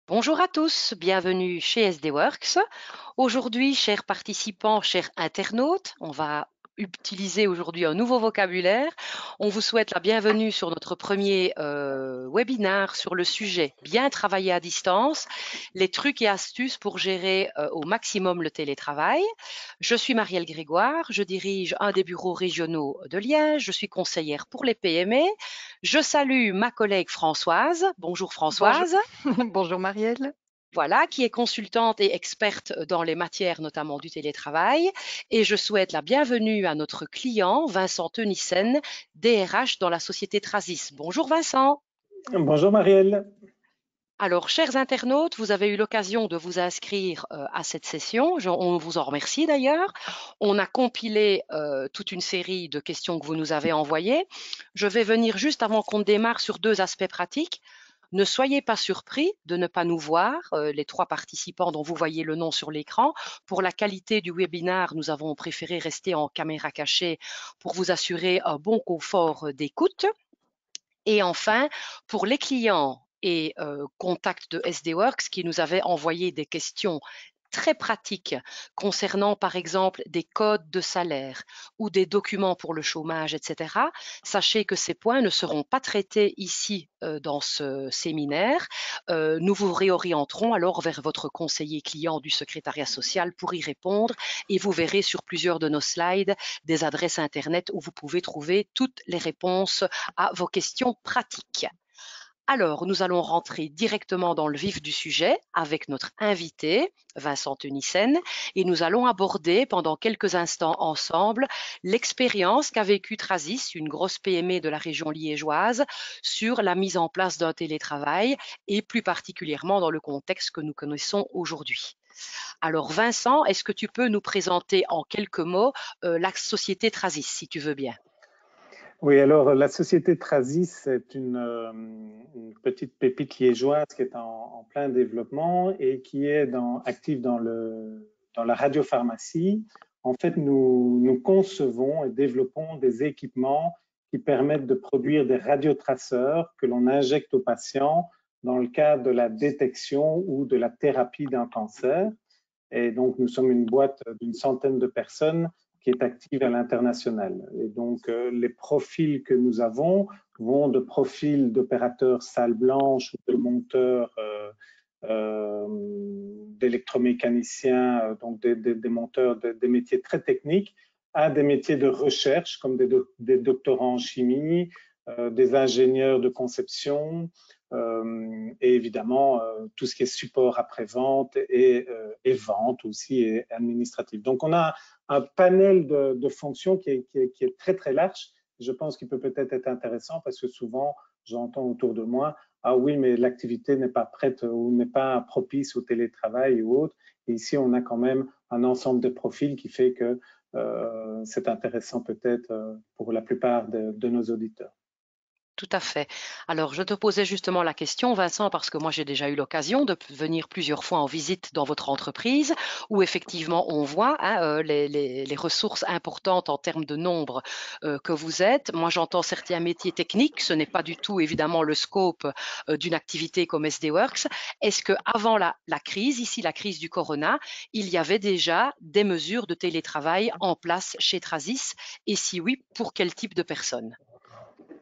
Bonjour à tous, bienvenue chez SD Works. Aujourd'hui, chers participants, chers internautes, on va utiliser aujourd'hui un nouveau vocabulaire. On vous souhaite la bienvenue sur notre premier webinaire sur le sujet bien travailler à distance, les trucs et astuces pour gérer au maximum le télétravail. Je suis Marielle Grégoire, je dirige un des bureaux régionaux de Liège, je suis conseillère pour les PME. Je salue ma collègue Françoise. Bonjour Bonjour, Françoise. bonjour Marielle. Voilà, qui est consultante et experte dans les matières notamment du télétravail. Et je souhaite la bienvenue à notre client, Vincent Tenissen, DRH dans la société Trasis. Bonjour Vincent. Bonjour Marielle. Alors, chers internautes, vous avez eu l'occasion de vous inscrire à cette session. On vous en remercie d'ailleurs. On a compilé toute une série de questions que vous nous avez envoyées. Je vais venir juste avant qu'on démarre sur deux aspects pratiques. Ne soyez pas surpris de ne pas nous voir, les trois participants dont vous voyez le nom sur l'écran. Pour la qualité du webinaire, nous avons préféré rester en caméra cachée pour vous assurer un bon confort d'écoute. Et enfin, pour les clients et contacts de SD Works qui nous avaient envoyé des questions très pratiques concernant, par exemple, des codes de salaire ou des documents pour le chômage, etc. Sachez que ces points ne seront pas traités ici dans ce séminaire. Nous vous réorienterons alors vers votre conseiller client du secrétariat social pour y répondre et vous verrez sur plusieurs de nos slides des adresses Internet où vous pouvez trouver toutes les réponses à vos questions pratiques. Alors, nous allons rentrer directement dans le vif du sujet avec notre invité, Vincent Tenissen, et nous allons aborder pendant quelques instants ensemble l'expérience qu'a vécue Trasis, une grosse PME de la région liégeoise, sur la mise en place d'un télétravail et plus particulièrement dans le contexte que nous connaissons aujourd'hui. Alors, Vincent, est-ce que tu peux nous présenter en quelques mots la société Trasis, si tu veux bien? Oui, alors la société Trasis est une petite pépite liégeoise qui est en plein développement et qui est active dans la radiopharmacie. En fait, nous concevons et développons des équipements qui permettent de produire des radiotraceurs que l'on injecte aux patients dans le cadre de la détection ou de la thérapie d'un cancer. Et donc, nous sommes une boîte d'une centaine de personnes qui est active à l'international. Et donc, les profils que nous avons vont de profils d'opérateurs salle blanche ou de monteurs d'électromécaniciens, donc des monteurs des métiers très techniques, à des métiers de recherche comme des doctorants en chimie, des ingénieurs de conception, et évidemment tout ce qui est support après-vente et vente aussi et administratif. Donc on a un panel de fonctions qui est très très large. Je pense qu'il peut peut-être être intéressant parce que souvent j'entends autour de moi ah oui mais l'activité n'est pas prête ou n'est pas propice au télétravail ou autre. Et ici on a quand même un ensemble de profils qui fait que c'est intéressant peut-être pour la plupart de nos auditeurs. Tout à fait. Alors, je te posais justement la question, Vincent, parce que moi, j'ai déjà eu l'occasion de venir plusieurs fois en visite dans votre entreprise, où effectivement, on voit hein, les ressources importantes en termes de nombre que vous êtes. Moi, j'entends certains métiers techniques. Ce n'est pas du tout, évidemment, le scope d'une activité comme SD Works. Est-ce que avant la crise, ici, la crise du corona, il y avait déjà des mesures de télétravail en place chez Trasis? Et si oui, pour quel type de personnes?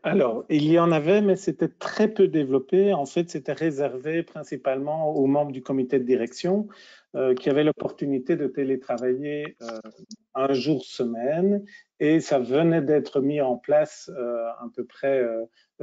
Alors, il y en avait, mais c'était très peu développé. En fait, c'était réservé principalement aux membres du comité de direction qui avaient l'opportunité de télétravailler un jour semaine. Et ça venait d'être mis en place à peu près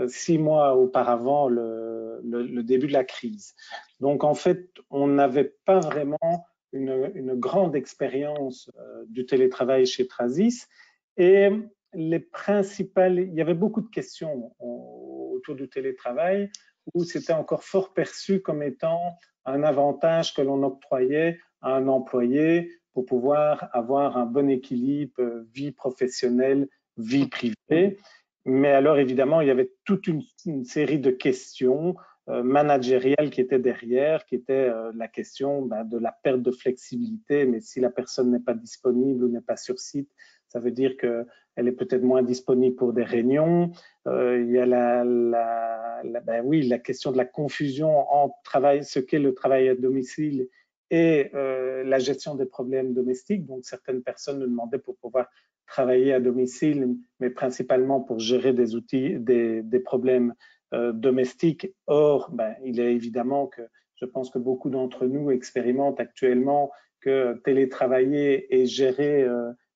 6 mois auparavant le début de la crise. Donc, en fait, on n'avait pas vraiment une grande expérience du télétravail chez Trasis. Et il y avait beaucoup de questions autour du télétravail où c'était encore fort perçu comme étant un avantage que l'on octroyait à un employé pour pouvoir avoir un bon équilibre vie professionnelle, vie privée. Mais alors évidemment, il y avait toute une série de questions managériales qui étaient derrière, qui était la question de la perte de flexibilité, mais si la personne n'est pas disponible ou n'est pas sur site, Ça veut dire qu'elle est peut-être moins disponible pour des réunions. Il y a la question de la confusion entre ce qu'est le travail à domicile et la gestion des problèmes domestiques. Donc, certaines personnes nous demandaient pour pouvoir travailler à domicile, mais principalement pour gérer des outils, des problèmes domestiques. Or, il est évidemment que je pense que beaucoup d'entre nous expérimentent actuellement que télétravailler et gérer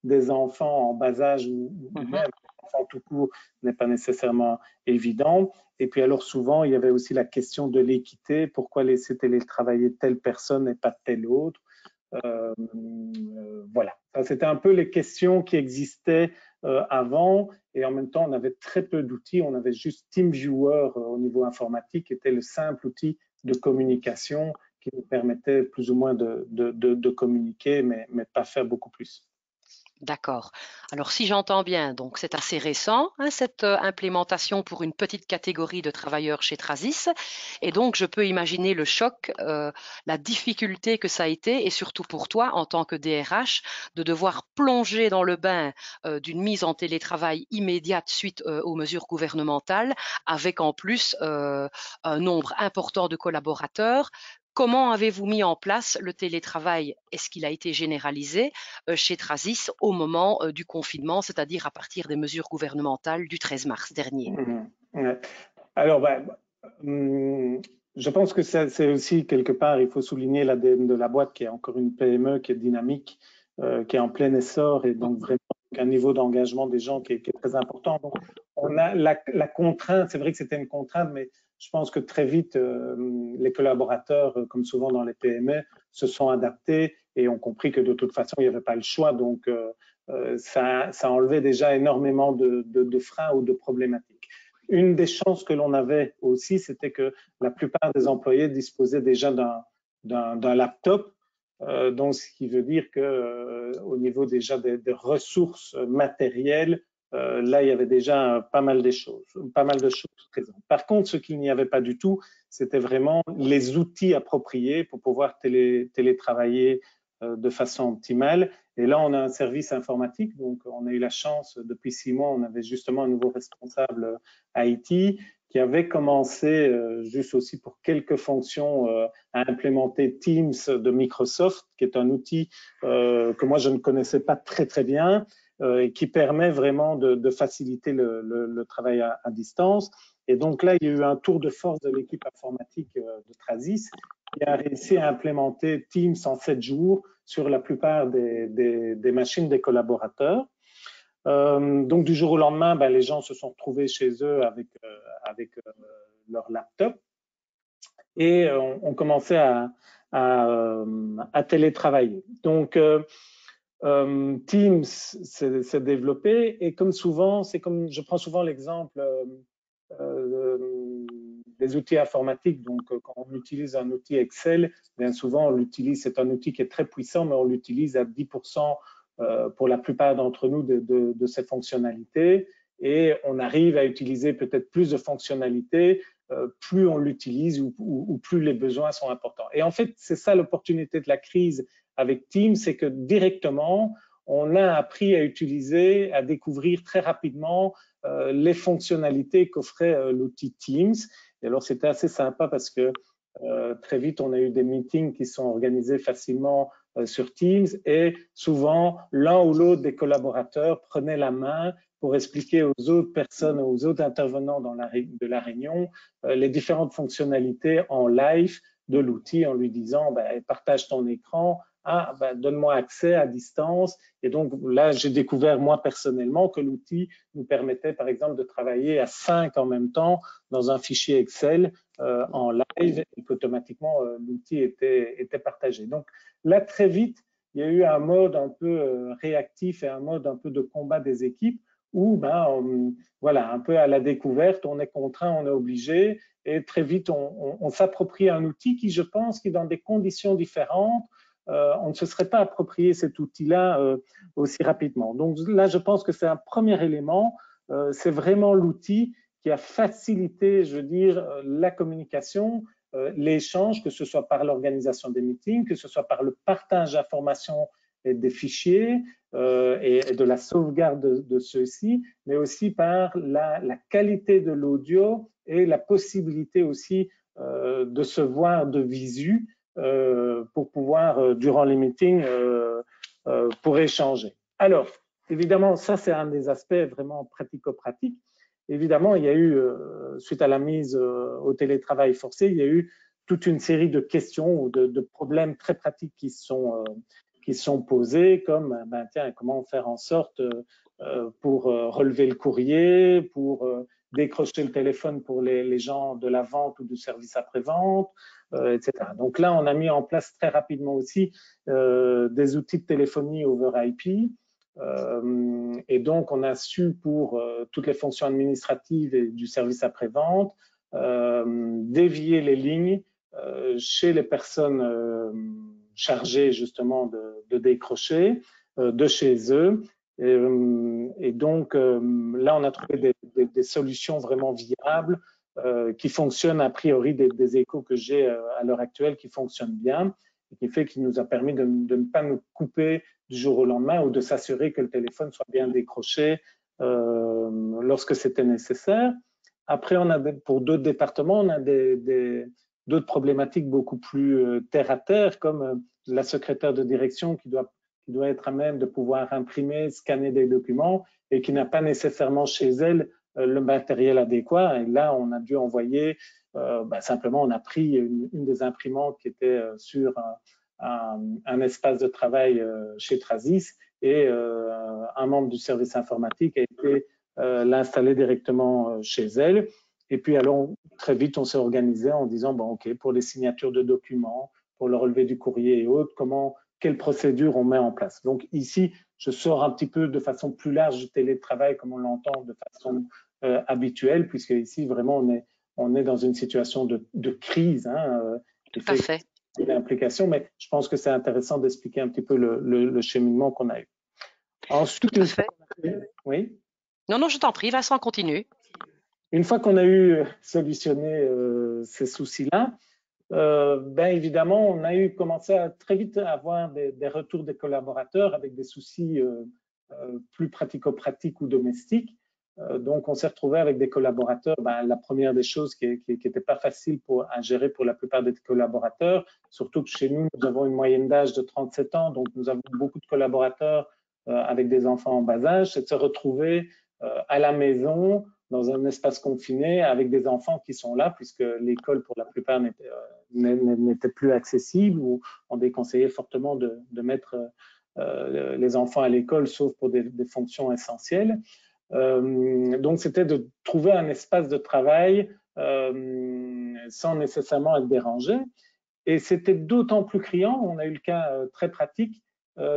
des enfants en bas âge ou même des enfants tout court n'est pas nécessairement évident. Et puis alors souvent, il y avait aussi la question de l'équité. Pourquoi laisser télétravailler telle personne et pas telle autre? Voilà, c'était un peu les questions qui existaient avant, et en même temps on avait très peu d'outils. On avait juste TeamViewer au niveau informatique, qui était le simple outil de communication qui nous permettait plus ou moins de communiquer, mais pas faire beaucoup plus. D'accord. Alors, si j'entends bien, donc c'est assez récent, hein, cette implémentation pour une petite catégorie de travailleurs chez Trasis. Et donc, je peux imaginer le choc, la difficulté que ça a été, et surtout pour toi, en tant que DRH, de devoir plonger dans le bain d'une mise en télétravail immédiate suite aux mesures gouvernementales, avec en plus un nombre important de collaborateurs. Comment avez-vous mis en place le télétravail? Est-ce qu'il a été généralisé chez Trasis au moment du confinement, c'est-à-dire à partir des mesures gouvernementales du 13 mars dernier? Ouais. Alors, je pense que c'est aussi quelque part, il faut souligner l'ADN de la boîte qui est encore une PME, qui est dynamique, qui est en plein essor, et donc vraiment un niveau d'engagement des gens qui est très important. Donc, on a la contrainte, c'est vrai que c'était une contrainte, mais je pense que très vite, les collaborateurs, comme souvent dans les PME, se sont adaptés et ont compris que de toute façon, il n'y avait pas le choix. Donc, ça enlevait déjà énormément de freins ou de problématiques. Une des chances que l'on avait aussi, c'était que la plupart des employés disposaient déjà d'un laptop, donc ce qui veut dire que au niveau déjà des ressources matérielles, là il y avait déjà pas mal de choses présentes. Par contre, ce qu'il n'y avait pas du tout, c'était vraiment les outils appropriés pour pouvoir télétravailler de façon optimale. Et là, on a un service informatique, donc on a eu la chance, depuis 6 mois, on avait justement un nouveau responsable IT qui avait commencé, juste aussi pour quelques fonctions, à implémenter Teams de Microsoft, qui est un outil que moi je ne connaissais pas très bien, et qui permet vraiment de faciliter le travail à distance. Et donc là, il y a eu un tour de force de l'équipe informatique de Trasis qui a réussi à implémenter Teams en 7 jours sur la plupart des machines des collaborateurs. Donc du jour au lendemain, les gens se sont retrouvés chez eux avec leur laptop et on commençait à télétravailler. Donc Teams s'est développé, et comme souvent, je prends souvent l'exemple des outils informatiques. Donc, quand on utilise un outil Excel, bien souvent, c'est un outil qui est très puissant, mais on l'utilise à 10% pour la plupart d'entre nous de ses fonctionnalités. Et on arrive à utiliser peut-être plus de fonctionnalités, plus on l'utilise ou plus les besoins sont importants. Et en fait, c'est ça l'opportunité de la crise avec Teams, c'est que directement, on a appris à utiliser, à découvrir très rapidement les fonctionnalités qu'offrait l'outil Teams. Et alors, c'était assez sympa parce que très vite, on a eu des meetings qui sont organisés facilement sur Teams, et souvent, l'un ou l'autre des collaborateurs prenait la main pour expliquer aux autres personnes, aux autres intervenants de la réunion, les différentes fonctionnalités en live de l'outil, en lui disant partage ton écran, donne-moi accès à distance. Et donc là, j'ai découvert moi personnellement que l'outil nous permettait par exemple de travailler à 5 en même temps dans un fichier Excel en live, et qu'automatiquement l'outil était partagé. Donc là, très vite, il y a eu un mode un peu réactif et un mode un peu de combat des équipes où voilà, un peu à la découverte, on est contraint, on est obligé, et très vite on s'approprie un outil qui, je pense, qui dans des conditions différentes, on ne se serait pas approprié cet outil-là aussi rapidement. Donc là, je pense que c'est un premier élément, c'est vraiment l'outil qui a facilité, je veux dire, la communication, l'échange, que ce soit par l'organisation des meetings, que ce soit par le partage d'informations et des fichiers et de la sauvegarde de ceux-ci, mais aussi par la qualité de l'audio et la possibilité aussi de se voir de visu pour pouvoir, durant les meetings, pour échanger. Alors, évidemment, ça, c'est un des aspects vraiment pratico-pratiques. Évidemment, il y a eu, suite à la mise au télétravail forcé, il y a eu toute une série de questions ou de problèmes très pratiques qui sont posés, comme tiens, comment faire en sorte pour relever le courrier, pour décrocher le téléphone pour les gens de la vente ou du service après-vente, etc. Donc là, on a mis en place très rapidement aussi des outils de téléphonie over IP. Et donc, on a su pour toutes les fonctions administratives et du service après-vente dévier les lignes chez les personnes chargées justement de décrocher de chez eux. Et donc, là, on a trouvé des solutions vraiment viables qui fonctionnent a priori, des échos que j'ai à l'heure actuelle qui fonctionnent bien et qui fait qu'il nous a permis de ne pas nous couper du jour au lendemain ou de s'assurer que le téléphone soit bien décroché lorsque c'était nécessaire. Après, on a pour d'autres départements, on a d'autres problématiques beaucoup plus terre à terre, comme la secrétaire de direction qui doit être à même de pouvoir imprimer, scanner des documents et qui n'a pas nécessairement chez elle le matériel adéquat. Et là, on a dû envoyer, simplement, on a pris une des imprimantes qui était sur un espace de travail chez Trasis et un membre du service informatique a été l'installer directement chez elle. Et puis, alors, très vite, on s'est organisé en disant, bon, OK, pour les signatures de documents, pour le relevé du courrier et autres, quelle procédure on met en place. Donc ici, je sors un petit peu de façon plus large du télétravail comme on l'entend de façon habituelle, puisque ici, vraiment, on est dans une situation de crise qui fait une implication, mais je pense que c'est intéressant d'expliquer un petit peu le cheminement qu'on a eu. Ensuite, tout à fait. Oui. Non, je t'en prie, Vincent, continue. Une fois qu'on a eu solutionné ces soucis-là, évidemment, on a commencé à très vite avoir des retours des collaborateurs avec des soucis plus pratico-pratiques ou domestiques. Donc, on s'est retrouvé avec des collaborateurs. La première des choses qui n'était pas facile à gérer pour la plupart des collaborateurs, surtout que chez nous, nous avons une moyenne d'âge de 37 ans, donc nous avons beaucoup de collaborateurs avec des enfants en bas âge, c'est de se retrouver à la maison, dans un espace confiné avec des enfants qui sont là, puisque l'école, pour la plupart, n'était plus accessible, ou on déconseillait fortement de mettre les enfants à l'école, sauf pour des fonctions essentielles. Donc, c'était de trouver un espace de travail sans nécessairement être dérangé. Et c'était d'autant plus criant, on a eu le cas très pratique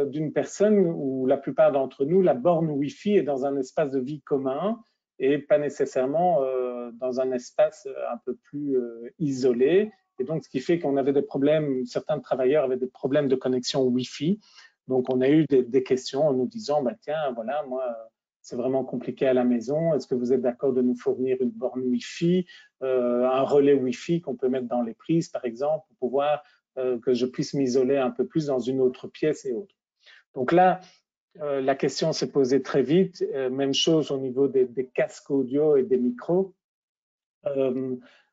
d'une personne où la plupart d'entre nous, la borne Wi-Fi est dans un espace de vie commun et pas nécessairement dans un espace un peu plus isolé. Et donc, ce qui fait qu'on avait des problèmes, certains travailleurs avaient des problèmes de connexion Wi-Fi. Donc, on a eu des questions en nous disant, tiens, voilà, moi, c'est vraiment compliqué à la maison. Est-ce que vous êtes d'accord de nous fournir une borne Wi-Fi, un relais Wi-Fi qu'on peut mettre dans les prises, par exemple, pour pouvoir que je puisse m'isoler un peu plus dans une autre pièce et autres. Donc là, la question s'est posée très vite. Même chose au niveau des casques audio et des micros.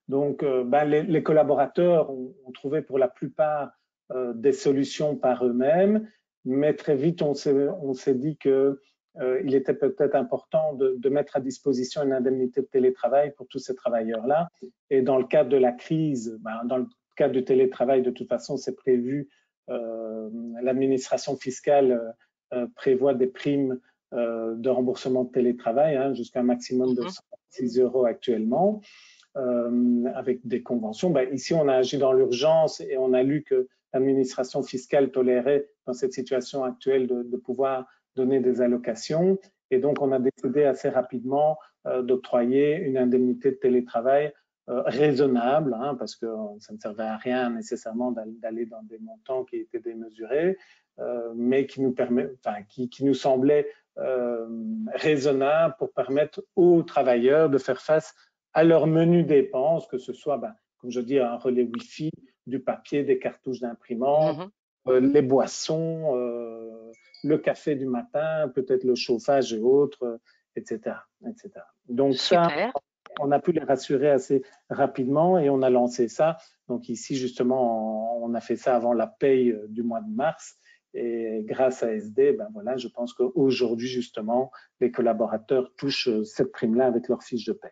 Donc, les collaborateurs ont trouvé pour la plupart des solutions par eux-mêmes, mais très vite, on s'est dit que il était peut-être important de mettre à disposition une indemnité de télétravail pour tous ces travailleurs-là. Et dans le cadre de la crise, dans le cadre du télétravail, de toute façon, c'est prévu, l'administration fiscale prévoit des primes de remboursement de télétravail, jusqu'à un maximum de 106 € actuellement, avec des conventions. Ici, on a agi dans l'urgence et on a lu que l'administration fiscale tolérait, dans cette situation actuelle, de pouvoir donner des allocations. Et donc, on a décidé assez rapidement d'octroyer une indemnité de télétravail raisonnable, parce que ça ne servait à rien nécessairement d'aller dans des montants qui étaient démesurés, mais qui nous semblait raisonnable pour permettre aux travailleurs de faire face à leurs menus dépenses, que ce soit, comme je dis, un relais Wi-Fi, du papier, des cartouches d'imprimante, les boissons, le café du matin, peut-être le chauffage et autres, etc., etc. Donc ça, Super. on a pu les rassurer assez rapidement et on a lancé ça. Donc ici, justement, on a fait ça avant la paye du mois de mars. Et grâce à SD, ben voilà, je pense qu'aujourd'hui, justement, les collaborateurs touchent cette prime-là avec leur fiche de paye.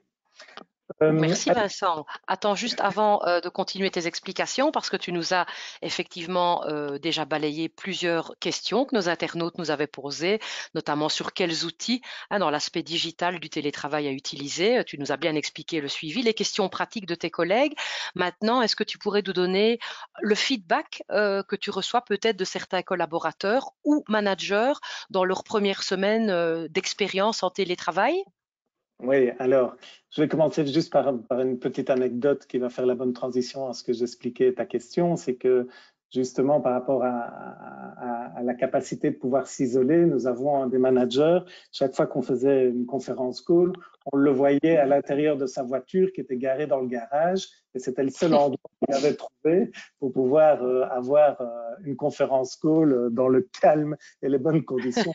Merci Vincent. Attends juste avant de continuer tes explications, parce que tu nous as effectivement déjà balayé plusieurs questions que nos internautes nous avaient posées, notamment sur quels outils dans l'aspect digital du télétravail à utiliser. Tu nous as bien expliqué le suivi, les questions pratiques de tes collègues. Maintenant, est-ce que tu pourrais nous donner le feedback que tu reçois peut-être de certains collaborateurs ou managers dans leur première semaine d'expérience en télétravail? Oui, alors, je vais commencer juste par une petite anecdote qui va faire la bonne transition à ce que j'expliquais ta question. C'est que justement, par rapport à la capacité de pouvoir s'isoler, nous avons des managers, chaque fois qu'on faisait une conférence call, on le voyait à l'intérieur de sa voiture qui était garée dans le garage et c'était le seul endroit qu'il avait trouvé pour pouvoir avoir une conférence call dans le calme et les bonnes conditions.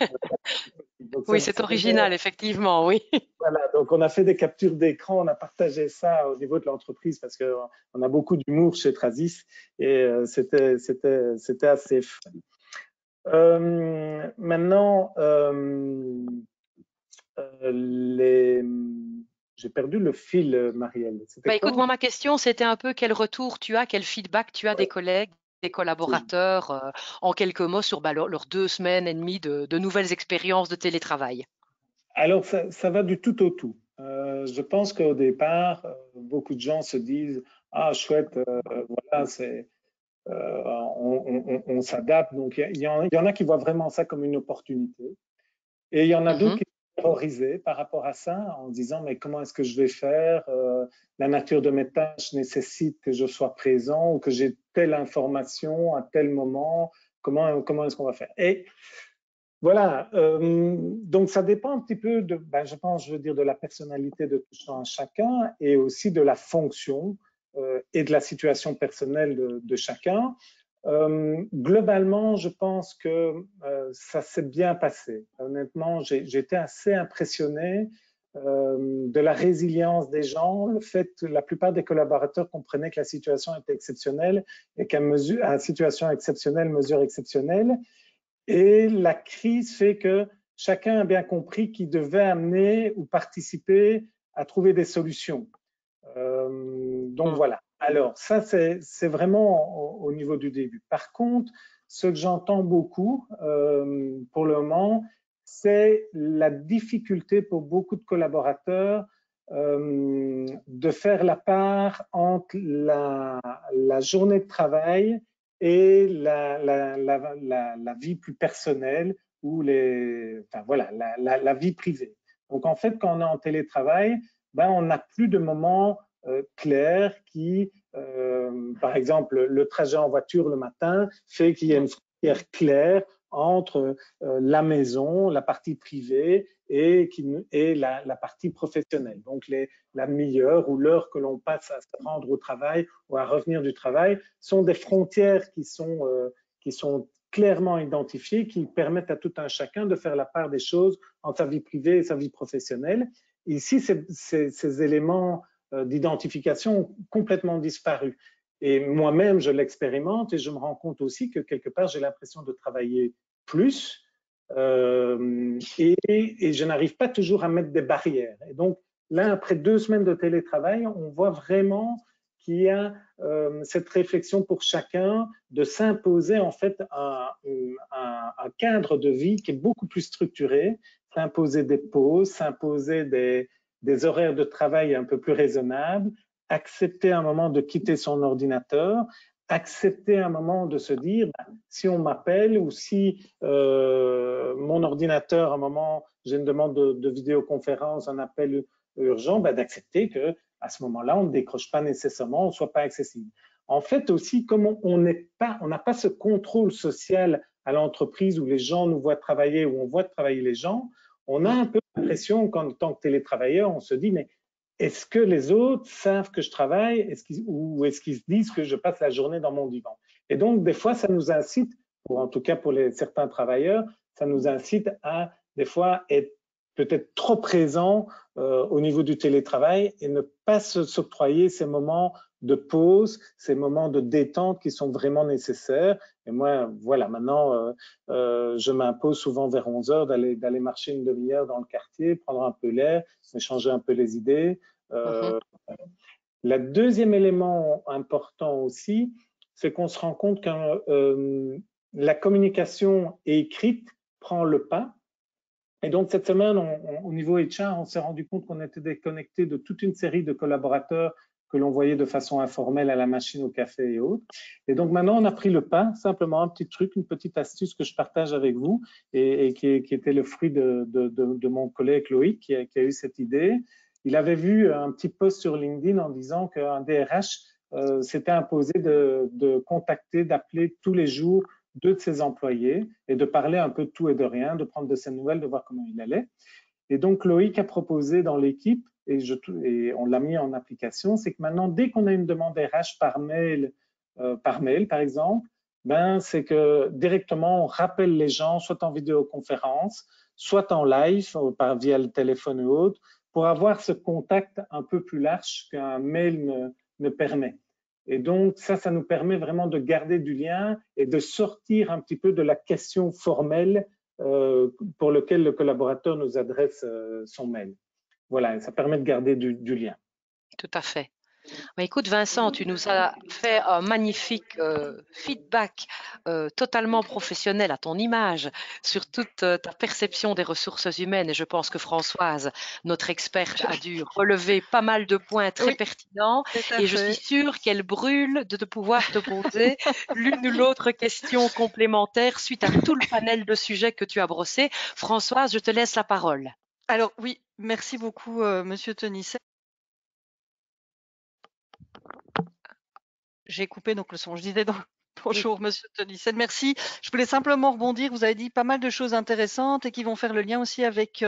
Donc, Oui, c'est original, effectivement, oui. voilà, donc on a fait des captures d'écran, on a partagé ça au niveau de l'entreprise parce qu'on a beaucoup d'humour chez Trasis et c'était assez fun. Maintenant, j'ai perdu le fil, Marielle. C'était Bah, écoute, quoi? moi, ma question, c'était un peu quel retour tu as, quel feedback tu as des Ouais, collègues, des collaborateurs, en quelques mots sur leurs 2 semaines et demie de nouvelles expériences de télétravail. alors, ça va du tout au tout. Je pense qu'au départ, beaucoup de gens se disent, ah, chouette, voilà, on s'adapte. Donc, il y en a qui voient vraiment ça comme une opportunité. Et il y en a d'autres Mhm, qui sont terrorisés par rapport à ça, en disant, mais comment est-ce que je vais faire? La nature de mes tâches nécessite que je sois présent ou que j'ai telle information à tel moment. Comment est-ce qu'on va faire? Et voilà, donc ça dépend un petit peu je pense, je veux dire, de la personnalité de tout un chacun et aussi de la fonction et de la situation personnelle de chacun. Globalement, je pense que ça s'est bien passé. Honnêtement, j'ai été assez impressionné de la résilience des gens, le fait que la plupart des collaborateurs comprenaient que la situation était exceptionnelle et à situation exceptionnelle, mesure exceptionnelle. Et la crise fait que chacun a bien compris qu'il devait amener ou participer à trouver des solutions. Donc mm. voilà. Alors ça, c'est vraiment au niveau du début. Par contre, ce que j'entends beaucoup pour le moment, c'est la difficulté pour beaucoup de collaborateurs de faire la part entre la journée de travail et la vie plus personnelle ou voilà, la vie privée. Donc en fait, quand on est en télétravail, on n'a plus de moments clairs qui, par exemple, le trajet en voiture le matin fait qu'il y a une frontière claire entre la maison, la partie privée et la partie professionnelle. Donc la demi-heure ou l'heure que l'on passe à se rendre au travail ou à revenir du travail sont des frontières qui sont clairement identifiées, qui permettent à tout un chacun de faire la part des choses entre sa vie privée et sa vie professionnelle. Ici, ces éléments d'identification ont complètement disparu. Et moi-même, je l'expérimente et je me rends compte aussi que quelque part, j'ai l'impression de travailler plus et je n'arrive pas toujours à mettre des barrières. Et donc, là, après 2 semaines de télétravail, on voit vraiment qu'il y a cette réflexion pour chacun de s'imposer en fait un cadre de vie qui est beaucoup plus structuré, s'imposer des pauses, s'imposer des horaires de travail un peu plus raisonnables, accepter un moment de quitter son ordinateur, accepter un moment de se dire, si on m'appelle ou si mon ordinateur, à un moment, j'ai une demande de vidéoconférence, un appel urgent, d'accepter que à ce moment-là, on ne décroche pas nécessairement, on ne soit pas accessible. En fait aussi, comme on n'a pas ce contrôle social à l'entreprise où les gens nous voient travailler, où on voit travailler les gens, on a un peu l'impression qu'en tant que télétravailleur, on se dit, mais est-ce que les autres savent que je travaille ou est-ce qu'ils se disent que je passe la journée dans mon divan? Et donc, des fois, ça nous incite, en tout cas pour certains travailleurs, ça nous incite à, des fois, être peut-être trop présent au niveau du télétravail et ne pas s'octroyer ces moments de pause, ces moments de détente qui sont vraiment nécessaires. Et moi, voilà, maintenant, je m'impose souvent vers 11 heures d'aller marcher une demi-heure dans le quartier, prendre un peu l'air, échanger un peu les idées. Mhm. Le deuxième élément important aussi, c'est qu'on se rend compte que la communication écrite prend le pas. Et donc, cette semaine, au niveau HR, on s'est rendu compte qu'on était déconnecté de toute une série de collaborateurs que l'on voyait de façon informelle à la machine au café et autres. Et donc, maintenant, on a pris le pas, simplement un petit truc, une petite astuce que je partage avec vous et qui était le fruit de mon collègue Loïc qui a eu cette idée. Il avait vu un petit post sur LinkedIn en disant qu'un DRH s'était imposé de contacter, d'appeler tous les jours deux de ses employés et de parler un peu de tout et de rien, de prendre de ses nouvelles, de voir comment il allait. Et donc, Loïc a proposé dans l'équipe, et on l'a mis en application, c'est que maintenant, dès qu'on a une demande RH par mail, par exemple, ben, c'est que directement, on rappelle les gens, soit en vidéoconférence, soit en live, via le téléphone ou autre, pour avoir ce contact un peu plus large qu'un mail ne permet. Et donc, ça nous permet vraiment de garder du lien et de sortir un petit peu de la question formelle pour lequel le collaborateur nous adresse son mail. Voilà, ça permet de garder du lien. Tout à fait. Mais écoute, Vincent, tu nous as fait un magnifique feedback totalement professionnel à ton image sur toute ta perception des ressources humaines. Et je pense que Françoise, notre experte, a dû relever pas mal de points très Oui, pertinents. tout à Et je suis fait. sûre qu'elle brûle de pouvoir te poser l'une ou l'autre question complémentaire suite à tout le panel de sujets que tu as brossé. Françoise, je te laisse la parole. Alors oui, merci beaucoup, Monsieur Tenisset. J'ai coupé donc le son. Je disais donc bonjour Monsieur Tenisset, merci. Je voulais simplement rebondir. Vous avez dit pas mal de choses intéressantes et qui vont faire le lien aussi avec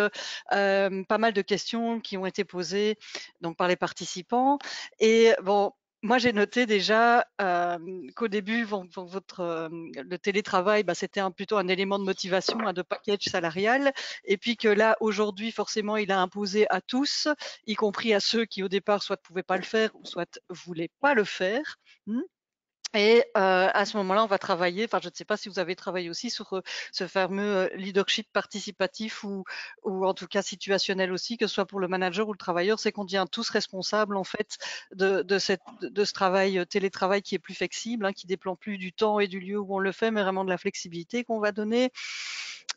pas mal de questions qui ont été posées donc par les participants. Et bon, moi j'ai noté déjà qu'au début, le télétravail, bah, c'était plutôt un élément de motivation, de package salarial, et puis que là aujourd'hui, forcément, il a imposé à tous, y compris à ceux qui au départ soit ne pouvaient pas le faire ou soit voulaient pas le faire. Et à ce moment-là, on va travailler, enfin je ne sais pas si vous avez travaillé aussi sur ce fameux leadership participatif ou en tout cas situationnel aussi, que ce soit pour le manager ou le travailleur, c'est qu'on devient tous responsables en fait de ce travail télétravail qui est plus flexible, qui dépend plus du temps et du lieu où on le fait, mais vraiment de la flexibilité qu'on va donner.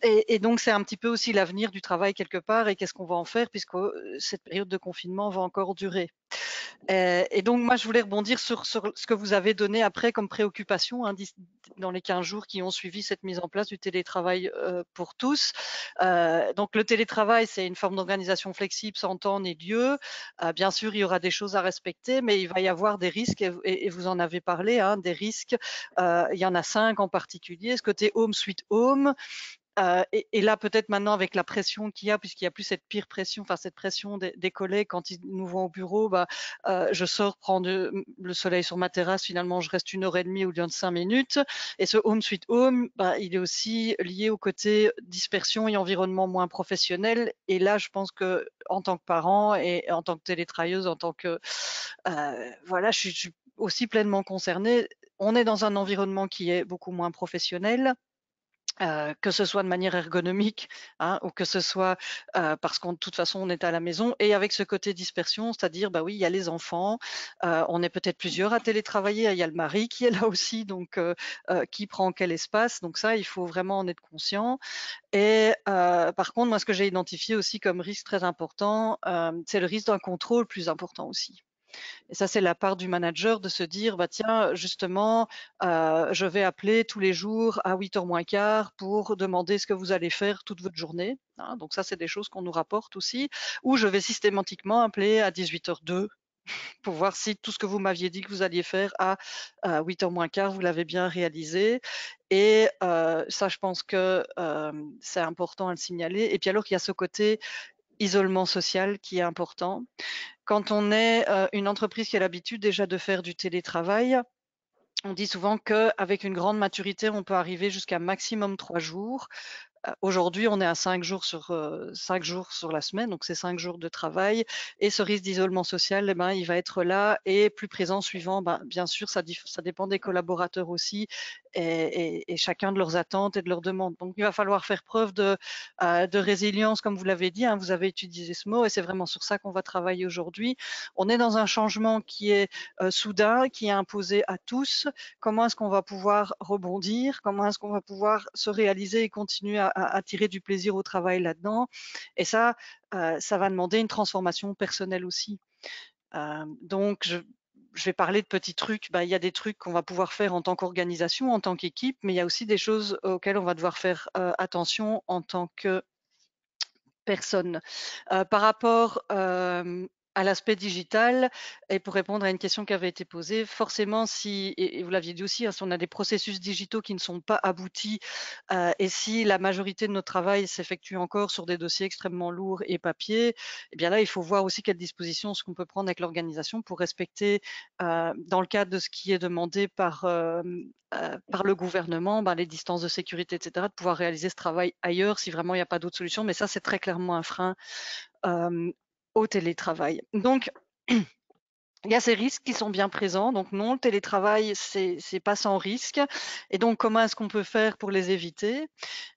Et donc c'est un petit peu aussi l'avenir du travail quelque part et qu'est-ce qu'on va en faire puisque cette période de confinement va encore durer. Et donc moi, je voulais rebondir sur ce que vous avez donné après comme préoccupation dans les 15 jours qui ont suivi cette mise en place du télétravail pour tous. Donc le télétravail, c'est une forme d'organisation flexible sans temps ni lieu. Bien sûr, il y aura des choses à respecter, mais il va y avoir des risques, et vous en avez parlé, des risques. Il y en a 5 en particulier. Ce côté home sweet home. Et là, peut-être maintenant avec la pression qu'il y a, puisqu'il n'y a plus cette pire pression, enfin cette pression des collègues quand ils nous voient au bureau, je sors prendre le soleil sur ma terrasse, finalement je reste 1 heure et demie au lieu de 5 minutes. Et ce home sweet home, il est aussi lié au côté dispersion et environnement moins professionnel. Et là, je pense que en tant que parent et en tant que télétravailleuse, en tant que voilà, je suis aussi pleinement concernée. On est dans un environnement qui est beaucoup moins professionnel. Que ce soit de manière ergonomique, ou que ce soit parce qu'en de toute façon on est à la maison, et avec ce côté dispersion, c'est-à-dire oui, il y a les enfants, on est peut-être plusieurs à télétravailler, il y a le mari qui est là aussi, donc qui prend quel espace, donc ça il faut vraiment en être conscient. Et par contre, moi ce que j'ai identifié aussi comme risque très important, c'est le risque d'un contrôle plus important aussi. Et ça, c'est la part du manager de se dire, tiens, justement, je vais appeler tous les jours à 8h moins quart pour demander ce que vous allez faire toute votre journée. Donc ça, c'est des choses qu'on nous rapporte aussi. Ou je vais systématiquement appeler à 18h02 pour voir si tout ce que vous m'aviez dit que vous alliez faire à 8h moins quart, vous l'avez bien réalisé. Et ça, je pense que c'est important à le signaler. Et puis alors qu'il y a ce côté isolement social qui est important. Quand on est une entreprise qui a l'habitude déjà de faire du télétravail, on dit souvent qu'avec une grande maturité, on peut arriver jusqu'à maximum 3 jours. Aujourd'hui, on est à 5 jours sur 5 jours sur la semaine, donc c'est 5 jours de travail. Et ce risque d'isolement social, eh ben, il va être là et plus présent suivant. Ben, bien sûr, ça dépend des collaborateurs aussi et chacun de leurs attentes et de leurs demandes. Donc, il va falloir faire preuve de résilience, comme vous l'avez dit. Hein, vous avez utilisé ce mot et c'est vraiment sur ça qu'on va travailler aujourd'hui. On est dans un changement qui est soudain, qui est imposé à tous. Comment est-ce qu'on va pouvoir rebondir? Comment est-ce qu'on va pouvoir se réaliser et continuer à tirer du plaisir au travail là-dedans? Et ça va demander une transformation personnelle aussi. Donc, je vais parler de petits trucs. Il y a des trucs qu'on va pouvoir faire en tant qu'organisation, en tant qu'équipe, mais il y a aussi des choses auxquelles on va devoir faire attention en tant que personne. Par rapport à l'aspect digital, et pour répondre à une question qui avait été posée, forcément, si, et vous l'aviez dit aussi, hein, si on a des processus digitaux qui ne sont pas aboutis, et si la majorité de notre travail s'effectue encore sur des dossiers extrêmement lourds et papier, eh bien là, il faut voir aussi quelles dispositions ce qu'on peut prendre avec l'organisation pour respecter, dans le cadre de ce qui est demandé par le gouvernement, les distances de sécurité, etc., de pouvoir réaliser ce travail ailleurs si vraiment il n'y a pas d'autre solution. Mais ça, c'est très clairement un frein au télétravail. Donc, il y a ces risques qui sont bien présents. Donc non, le télétravail, c'est pas sans risque. Et donc, comment est-ce qu'on peut faire pour les éviter?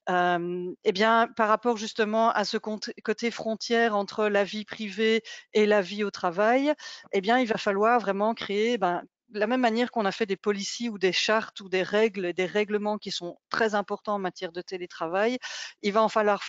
Eh bien, par rapport justement à ce côté frontière entre la vie privée et la vie au travail, eh bien, il va falloir vraiment créer, de la même manière qu'on a fait des policies ou des chartes ou des règles et des règlements qui sont très importants en matière de télétravail, il va falloir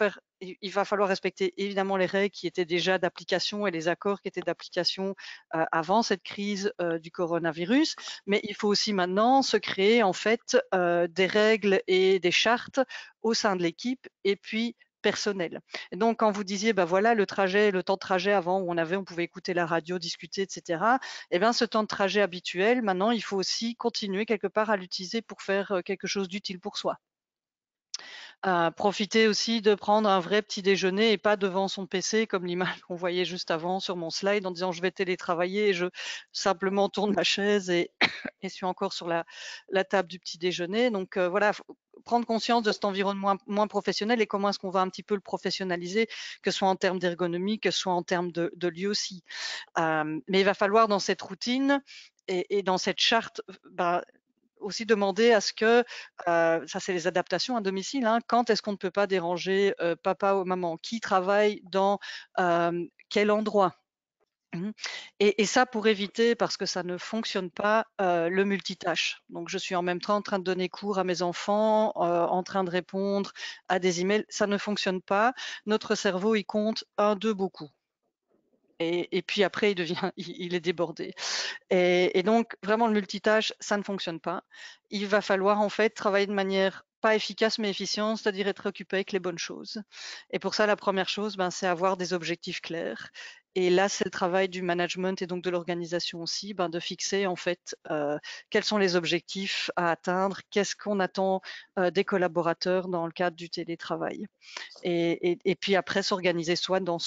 respecter évidemment les règles qui étaient déjà d'application et les accords qui étaient d'application avant cette crise du coronavirus, mais il faut aussi maintenant se créer en fait des règles et des chartes au sein de l'équipe et puis personnel. Et donc, quand vous disiez, voilà, le temps de trajet avant où on pouvait écouter la radio, discuter, etc. Eh bien, ce temps de trajet habituel, maintenant, il faut aussi continuer quelque part à l'utiliser pour faire quelque chose d'utile pour soi. Profiter aussi de prendre un vrai petit déjeuner et pas devant son PC comme l'image qu'on voyait juste avant sur mon slide en disant je vais télétravailler et je simplement tourne ma chaise et, et suis encore sur la table du petit déjeuner. Donc voilà, prendre conscience de cet environnement moins professionnel et comment est-ce qu'on va un petit peu le professionnaliser, que ce soit en termes d'ergonomie, que ce soit en termes de lieu aussi. Mais il va falloir dans cette routine et dans cette charte, aussi demander à ce que, ça c'est les adaptations à domicile, hein, quand est-ce qu'on ne peut pas déranger papa ou maman? Qui travaille dans quel endroit? Mmh. Et ça pour éviter, parce que ça ne fonctionne pas, le multitâche. Donc je suis en même temps en train de donner cours à mes enfants, en train de répondre à des emails, ça ne fonctionne pas. Notre cerveau, il compte 1, 2, beaucoup. Et puis après, il est débordé. Et donc, vraiment, le multitâche, ça ne fonctionne pas. Il va falloir, en fait, travailler de manière pas efficace, mais efficiente, c'est-à-dire être occupé avec les bonnes choses. Et pour ça, la première chose, c'est avoir des objectifs clairs. Et là, c'est le travail du management et donc de l'organisation aussi, de fixer, en fait, quels sont les objectifs à atteindre, qu'est-ce qu'on attend des collaborateurs dans le cadre du télétravail. Et puis après, s'organiser soit dans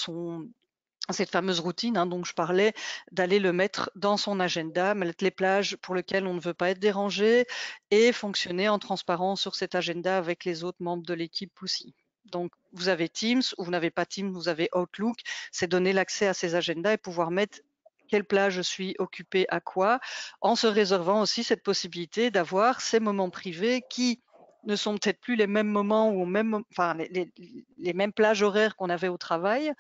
cette fameuse routine dont je parlais, d'aller le mettre dans son agenda, mettre les plages pour lesquelles on ne veut pas être dérangé et fonctionner en transparence sur cet agenda avec les autres membres de l'équipe aussi. Donc, vous avez Teams ou vous n'avez pas Teams, vous avez Outlook, c'est donner l'accès à ces agendas et pouvoir mettre quelle plage je suis occupée à quoi, en se réservant aussi cette possibilité d'avoir ces moments privés qui ne sont peut-être plus les mêmes moments ou les mêmes plages horaires qu'on avait au travail,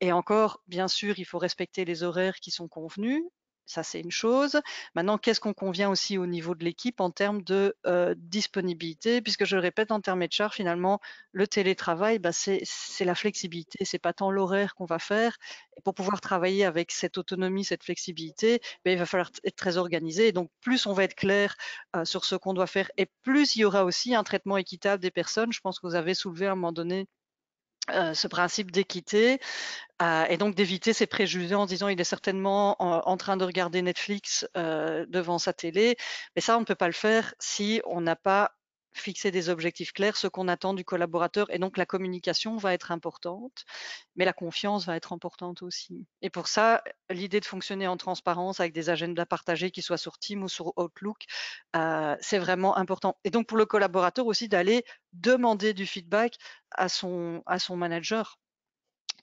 et encore, bien sûr, il faut respecter les horaires qui sont convenus. Ça, c'est une chose. Maintenant, qu'est-ce qu'on convient aussi au niveau de l'équipe en termes de disponibilité? Puisque je le répète, en termes HR, finalement, le télétravail, c'est la flexibilité. C'est pas tant l'horaire qu'on va faire. Et pour pouvoir travailler avec cette autonomie, cette flexibilité, il va falloir être très organisé. Et donc, plus on va être clair sur ce qu'on doit faire, et plus il y aura aussi un traitement équitable des personnes. Je pense que vous avez soulevé à un moment donné ce principe d'équité. Et donc d'éviter ces préjugés en disant il est certainement en train de regarder Netflix devant sa télé. Mais ça, on ne peut pas le faire si on n'a pas fixer des objectifs clairs, ce qu'on attend du collaborateur. Et donc, la communication va être importante, mais la confiance va être importante aussi. Et pour ça, l'idée de fonctionner en transparence avec des agendas partagés qui soient sur Teams ou sur Outlook, c'est vraiment important. Et donc, pour le collaborateur aussi, d'aller demander du feedback à son manager.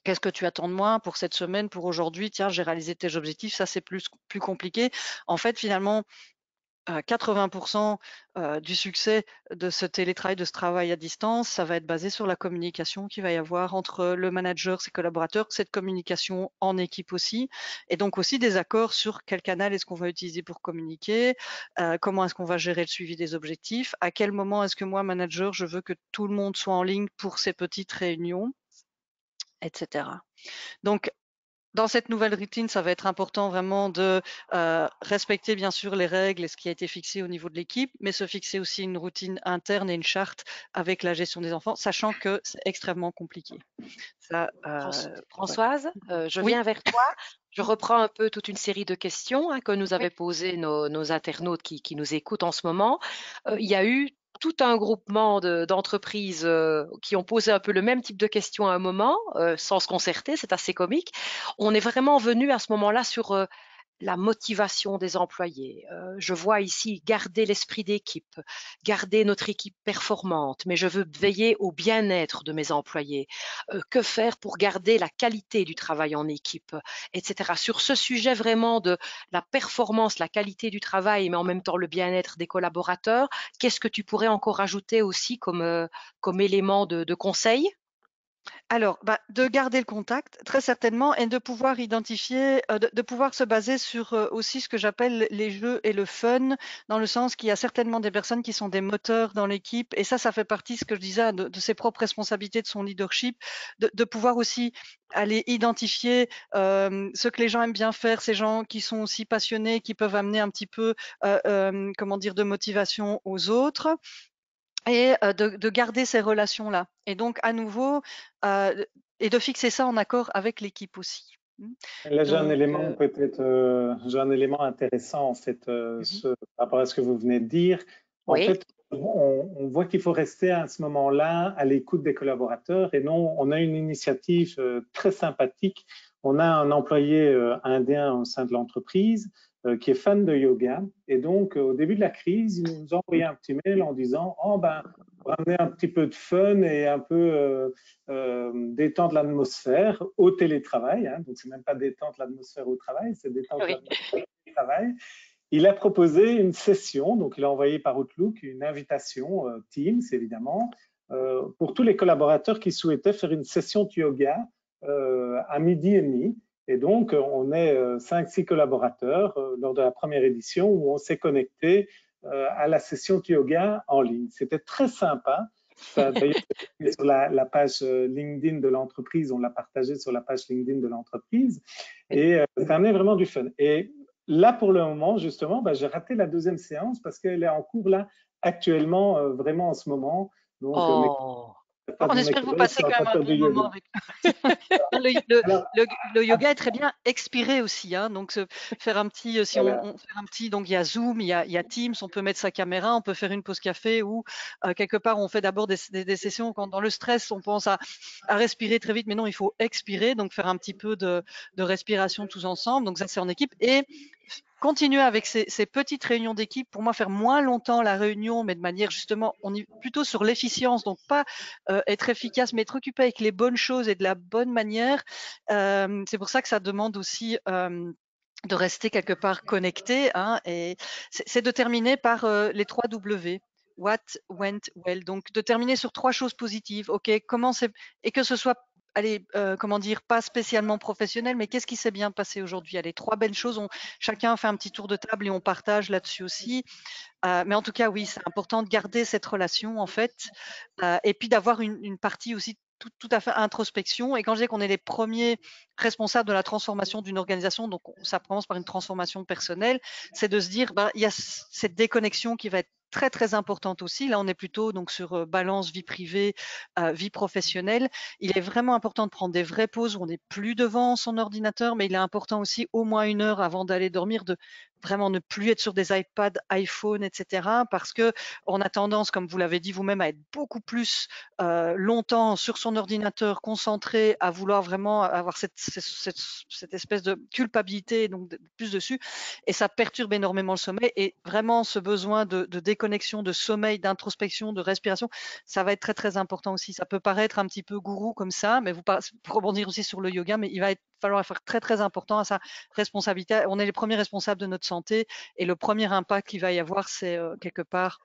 Qu'est-ce que tu attends de moi pour cette semaine, pour aujourd'hui? Tiens, j'ai réalisé tes objectifs, ça c'est plus compliqué. En fait, finalement, 80% du succès de ce télétravail, de ce travail à distance, ça va être basé sur la communication qu'il va y avoir entre le manager, ses collaborateurs, cette communication en équipe aussi, et donc aussi des accords sur quel canal est-ce qu'on va utiliser pour communiquer, comment est-ce qu'on va gérer le suivi des objectifs, à quel moment est-ce que moi, manager, je veux que tout le monde soit en ligne pour ces petites réunions, etc. Donc, dans cette nouvelle routine, ça va être important vraiment de respecter bien sûr les règles et ce qui a été fixé au niveau de l'équipe, mais se fixer aussi une routine interne et une charte avec la gestion des enfants, sachant que c'est extrêmement compliqué. Ça, Françoise, je oui. viens vers toi. Je reprends un peu toute une série de questions que nous avaient posées nos internautes qui nous écoutent en ce moment. Il y a eu tout un groupement d'entreprises qui ont posé un peu le même type de questions à un moment, sans se concerter, c'est assez comique. On est vraiment venu à ce moment-là sur la motivation des employés. Je vois ici garder l'esprit d'équipe, garder notre équipe performante, mais je veux veiller au bien-être de mes employés. Que faire pour garder la qualité du travail en équipe, etc. Sur ce sujet vraiment de la performance, la qualité du travail, mais en même temps le bien-être des collaborateurs, qu'est-ce que tu pourrais encore ajouter aussi comme élément de conseil? Alors, de garder le contact, très certainement, et de pouvoir identifier, de pouvoir se baser sur aussi ce que j'appelle les jeux et le fun, dans le sens qu'il y a certainement des personnes qui sont des moteurs dans l'équipe, et ça fait partie, ce que je disais, de ses propres responsabilités, de son leadership, de pouvoir aussi aller identifier ce que les gens aiment bien faire, ces gens qui sont aussi passionnés, qui peuvent amener un petit peu, comment dire, de motivation aux autres. Et de garder ces relations-là. Et donc à nouveau, et de fixer ça en accord avec l'équipe aussi. Là, j'ai un Donc, élément peut-être, j'ai un élément intéressant en fait par rapport à ce que vous venez de dire. En Oui, fait, on voit qu'il faut rester à ce moment-là à l'écoute des collaborateurs et non, on a une initiative très sympathique. On a un employé indien au sein de l'entreprise qui est fan de yoga et donc au début de la crise, il nous a envoyé un petit mail en disant oh ben pour amener un petit peu de fun et un peu détendre l'atmosphère au télétravail. Hein, donc, c'est même pas détendre l'atmosphère au travail, c'est détendre oui. l'atmosphère au travail. Il a proposé une session, donc il a envoyé par Outlook une invitation Teams, évidemment, pour tous les collaborateurs qui souhaitaient faire une session de yoga à 12h30. Et donc, on est 5-6 collaborateurs lors de la première édition où on s'est connecté à la session de yoga en ligne. C'était très sympa. D'ailleurs, sur la page LinkedIn de l'entreprise, on l'a partagé sur la page LinkedIn de l'entreprise et ça amenait vraiment du fun. Et là, pour le moment, justement, j'ai raté la deuxième séance parce qu'elle est en cours là actuellement, vraiment en ce moment. Donc, Oh, on espère que vous passez quand même un bon moment avec le yoga est très bien expiré aussi, hein, donc faire un petit, si voilà. on fait un petit, donc il y a Zoom, il y a Teams, on peut mettre sa caméra, on peut faire une pause café ou quelque part on fait d'abord des sessions quand dans le stress on pense à respirer très vite, mais non, il faut expirer, donc faire un petit peu de respiration tous ensemble, donc ça c'est en équipe, et continuer avec ces petites réunions d'équipe, pour moi faire moins longtemps la réunion, mais de manière justement, on est plutôt sur l'efficience, donc pas être efficace, mais être occupé avec les bonnes choses et de la bonne manière. C'est pour ça que ça demande aussi de rester quelque part connecté, hein, et c'est de terminer par les 3 W. What went well. Donc de terminer sur 3 choses positives. OK, comment c'est, et que ce soit, allez, comment dire, pas spécialement professionnel, mais qu'est-ce qui s'est bien passé aujourd'hui? Allez, 3 belles choses. Chacun fait un petit tour de table et on partage là-dessus aussi. Mais en tout cas, oui, c'est important de garder cette relation en fait, et puis d'avoir une partie aussi tout à fait introspection. Et quand je dis qu'on est les premiers responsables de la transformation d'une organisation, donc ça commence par une transformation personnelle, c'est de se dire, il y a cette déconnexion qui va être très très importante aussi. Là, on est plutôt donc sur balance vie privée, vie professionnelle. Il est vraiment important de prendre des vraies pauses où on n'est plus devant son ordinateur, mais il est important aussi au moins 1 heure avant d'aller dormir de vraiment ne plus être sur des iPads, iPhone, etc. Parce que on a tendance, comme vous l'avez dit vous-même, à être beaucoup plus longtemps sur son ordinateur, concentré, à vouloir vraiment avoir cette espèce de culpabilité, donc plus dessus, et ça perturbe énormément le sommeil. Et vraiment, ce besoin de déconnexion, de sommeil, d'introspection, de respiration, ça va être très très important aussi. Ça peut paraître un petit peu gourou comme ça, mais pour rebondir aussi sur le yoga, mais il va falloir faire très très important à sa responsabilité. On est les premiers responsables de notre santé, et le premier impact qu'il va y avoir, c'est quelque part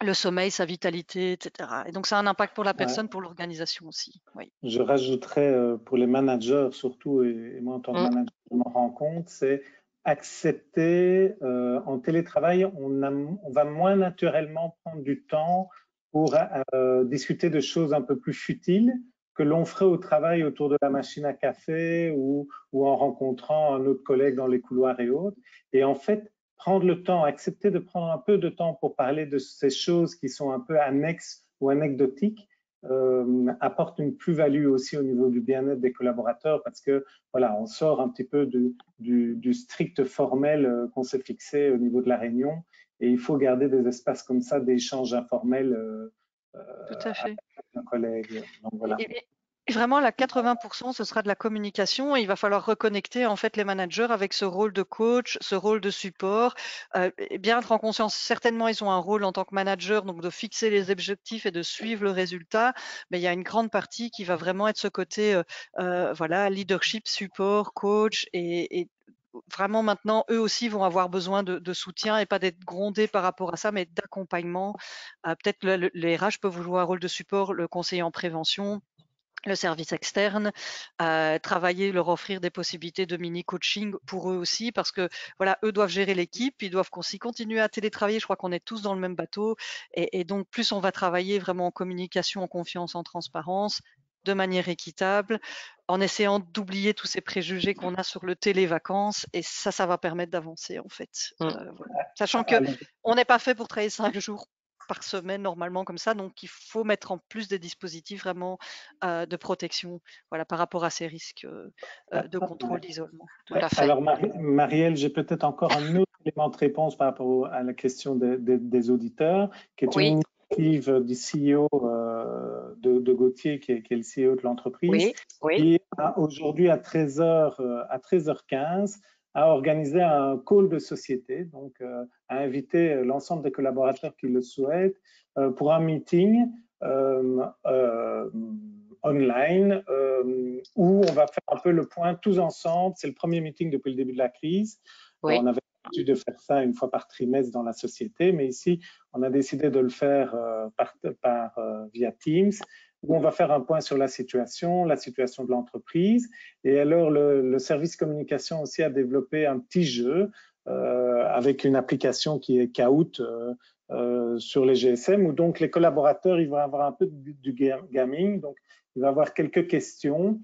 le sommeil, sa vitalité, etc. Et donc, ça a un impact pour la personne, pour l'organisation aussi. Oui. Je rajouterais pour les managers surtout, et moi en tant que manager, je m'en rends compte, c'est accepter en télétravail, on va moins naturellement prendre du temps pour discuter de choses un peu plus futiles que l'on ferait au travail autour de la machine à café ou en rencontrant un autre collègue dans les couloirs et autres. Et en fait, prendre le temps, accepter de prendre un peu de temps pour parler de ces choses qui sont un peu annexes ou anecdotiques, apporte une plus-value aussi au niveau du bien-être des collaborateurs parce que voilà, on sort un petit peu du strict formel qu'on s'est fixé au niveau de la réunion et il faut garder des espaces comme ça d'échanges informels Tout à fait. avec nos collègues. Donc, voilà. Et vraiment, la 80%, ce sera de la communication. Et il va falloir reconnecter en fait les managers avec ce rôle de coach, ce rôle de support. Et bien être en conscience, certainement, ils ont un rôle en tant que manager, donc de fixer les objectifs et de suivre le résultat. Mais il y a une grande partie qui va vraiment être ce côté, voilà, leadership, support, coach et vraiment maintenant, eux aussi vont avoir besoin de soutien et pas d'être grondés par rapport à ça, mais d'accompagnement. Peut-être les RH peuvent jouer un rôle de support, le conseiller en prévention, le service externe, travailler, leur offrir des possibilités de mini-coaching pour eux aussi, parce que voilà, eux doivent gérer l'équipe, ils doivent aussi continuer à télétravailler. Je crois qu'on est tous dans le même bateau. Et donc, plus on va travailler vraiment en communication, en confiance, en transparence, de manière équitable, en essayant d'oublier tous ces préjugés qu'on a sur le télé-vacances. Et ça va permettre d'avancer, en fait. Voilà. Sachant qu'on n'est pas fait pour travailler 5 jours par semaine normalement comme ça, donc il faut mettre en plus des dispositifs vraiment de protection, voilà, par rapport à ces risques de contrôle, d'isolement. Tout à fait. Alors Marielle, j'ai peut-être encore un autre élément de réponse par rapport à la question des auditeurs, qui est une initiative du CEO de Gauthier, qui est le CEO de l'entreprise, qui aujourd'hui à 13h15 a organisé un call de société, donc a invité l'ensemble des collaborateurs qui le souhaitent pour un meeting online où on va faire un peu le point tous ensemble. C'est le premier meeting depuis le début de la crise. On avait l'habitude de faire ça une fois par trimestre dans la société, mais ici, on a décidé de le faire via Teams, où on va faire un point sur la situation de l'entreprise. Et alors, le service communication aussi a développé un petit jeu avec une application qui est Kahoot sur les GSM, où donc les collaborateurs, ils vont avoir un peu du gaming. Donc, il va y avoir quelques questions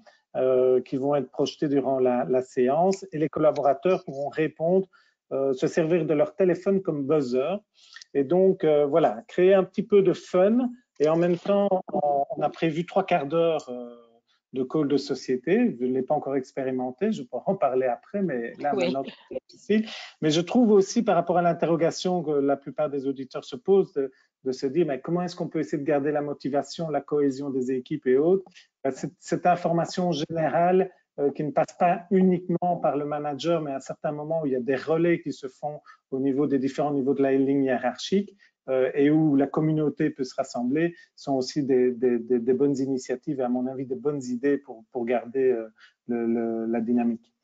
qui vont être projetées durant la séance et les collaborateurs pourront répondre, se servir de leur téléphone comme buzzer. Et donc, voilà, créer un petit peu de fun. Et en même temps, on a prévu 3/4 d'heure de call de société. Je ne l'ai pas encore expérimenté, je pourrais en parler après, mais là, maintenant, c'est difficile. Mais je trouve aussi, par rapport à l'interrogation que la plupart des auditeurs se posent, de se dire, mais comment est-ce qu'on peut essayer de garder la motivation, la cohésion des équipes et autres, cette information générale qui ne passe pas uniquement par le manager, mais à certains moments où il y a des relais qui se font au niveau des différents niveaux de la ligne hiérarchique et où la communauté peut se rassembler, sont aussi des bonnes initiatives et à mon avis des bonnes idées pour garder la dynamique.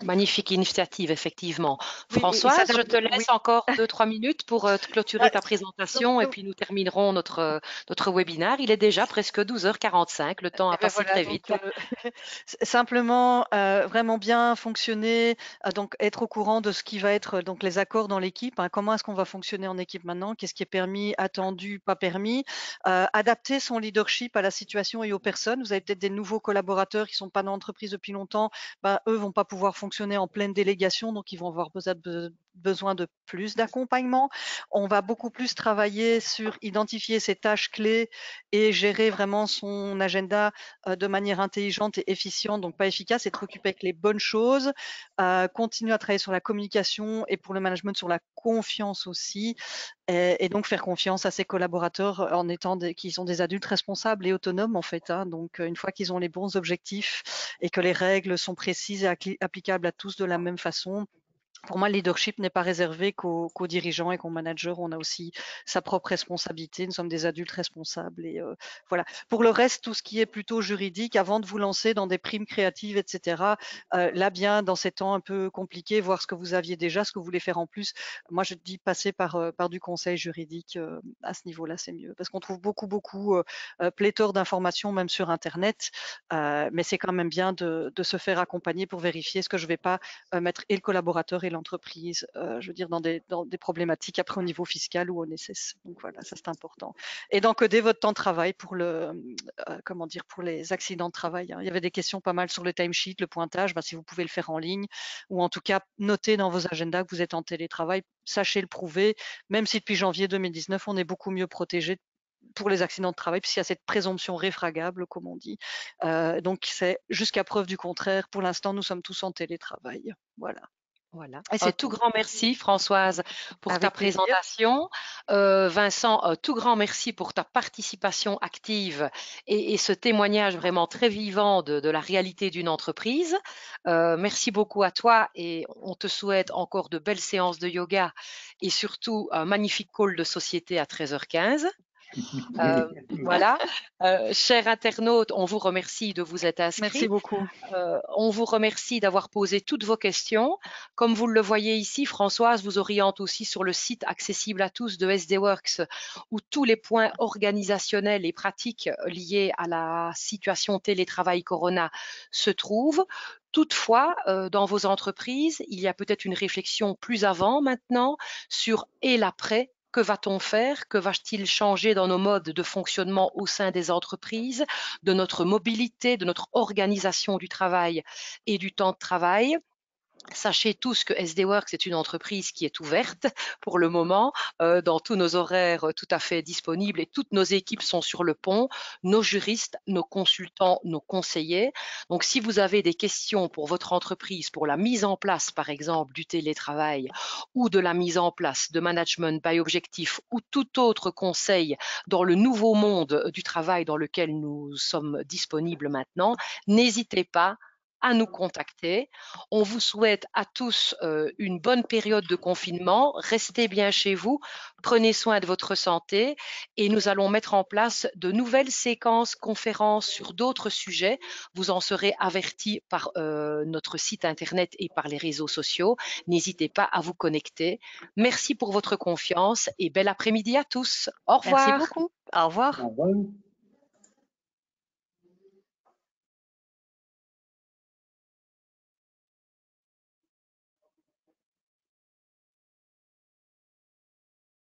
Magnifique initiative, effectivement. Françoise, je te laisse encore 2-3 minutes pour clôturer ta présentation et puis nous terminerons notre webinaire. Il est déjà presque 12h45, le temps a passé très vite. Simplement, vraiment bien fonctionner, donc être au courant de ce qui va être donc les accords dans l'équipe. Comment est-ce qu'on va fonctionner en équipe maintenant? Qu'est-ce qui est permis, attendu, pas permis? Adapter son leadership à la situation et aux personnes. Vous avez peut-être des nouveaux collaborateurs qui ne sont pas dans l'entreprise depuis longtemps. Eux vont pas pouvoir fonctionner en pleine délégation, donc ils vont avoir besoin de plus d'accompagnement. On va beaucoup plus travailler sur identifier ses tâches clés et gérer vraiment son agenda de manière intelligente et efficiente, donc pas efficace, être occupé avec les bonnes choses, continuer à travailler sur la communication et pour le management sur la confiance aussi, et donc faire confiance à ses collaborateurs en étant qui sont des adultes responsables et autonomes en fait. Donc une fois qu'ils ont les bons objectifs et que les règles sont précises et applicables à tous de la même façon. Pour moi, le leadership n'est pas réservé qu'aux dirigeants et qu'aux managers. On a aussi sa propre responsabilité. Nous sommes des adultes responsables. Et voilà. Pour le reste, tout ce qui est plutôt juridique, avant de vous lancer dans des primes créatives, etc., là, bien, dans ces temps un peu compliqués, voir ce que vous aviez déjà, ce que vous voulez faire en plus. Moi, je dis passer par du conseil juridique à ce niveau-là, c'est mieux. Parce qu'on trouve beaucoup pléthore d'informations, même sur Internet. Mais c'est quand même bien de se faire accompagner pour vérifier ce que je ne vais pas mettre et le collaborateur et l'entreprise, je veux dire, dans des problématiques après au niveau fiscal ou au NSS. Donc voilà, ça c'est important. Et d'encoder votre temps de travail pour comment dire, pour les accidents de travail. Il y avait des questions pas mal sur le timesheet, le pointage. Si vous pouvez le faire en ligne ou en tout cas noter dans vos agendas que vous êtes en télétravail, sachez le prouver. Même si depuis janvier 2019, on est beaucoup mieux protégé pour les accidents de travail, puisqu'il y a cette présomption réfragable, comme on dit. Donc, c'est jusqu'à preuve du contraire. Pour l'instant, nous sommes tous en télétravail. Voilà. Voilà. Et Un c'est tout tout. grand merci, Françoise, pour ta Avec plaisir. présentation. Vincent, un tout grand merci pour ta participation active et ce témoignage vraiment très vivant de la réalité d'une entreprise. Merci beaucoup à toi et on te souhaite encore de belles séances de yoga et surtout un magnifique call de société à 13h15. Voilà. Chers internautes, on vous remercie de vous être Merci inscrits. beaucoup. On vous remercie d'avoir posé toutes vos questions. Comme vous le voyez ici, Françoise vous oriente aussi sur le site accessible à tous de SD Works, où tous les points organisationnels et pratiques liés à la situation télétravail Corona se trouvent. Toutefois, dans vos entreprises, il y a peut-être une réflexion plus avant maintenant sur et l'après. Que va-t-on faire? Que va-t-il changer dans nos modes de fonctionnement au sein des entreprises, de notre mobilité, de notre organisation du travail et du temps de travail? Sachez tous que SD Works est une entreprise qui est ouverte pour le moment, dans tous nos horaires tout à fait disponibles et toutes nos équipes sont sur le pont, nos juristes, nos consultants, nos conseillers. Donc, si vous avez des questions pour votre entreprise, pour la mise en place, par exemple, du télétravail ou de la mise en place de management by objectif ou tout autre conseil dans le nouveau monde du travail dans lequel nous sommes disponibles maintenant, n'hésitez pas à nous contacter. On vous souhaite à tous une bonne période de confinement. Restez bien chez vous, prenez soin de votre santé et nous allons mettre en place de nouvelles séquences conférences sur d'autres sujets. Vous en serez avertis par notre site internet et par les réseaux sociaux. N'hésitez pas à vous connecter. Merci pour votre confiance et bel après-midi à tous. Au revoir. Merci beaucoup. Au revoir. Au revoir.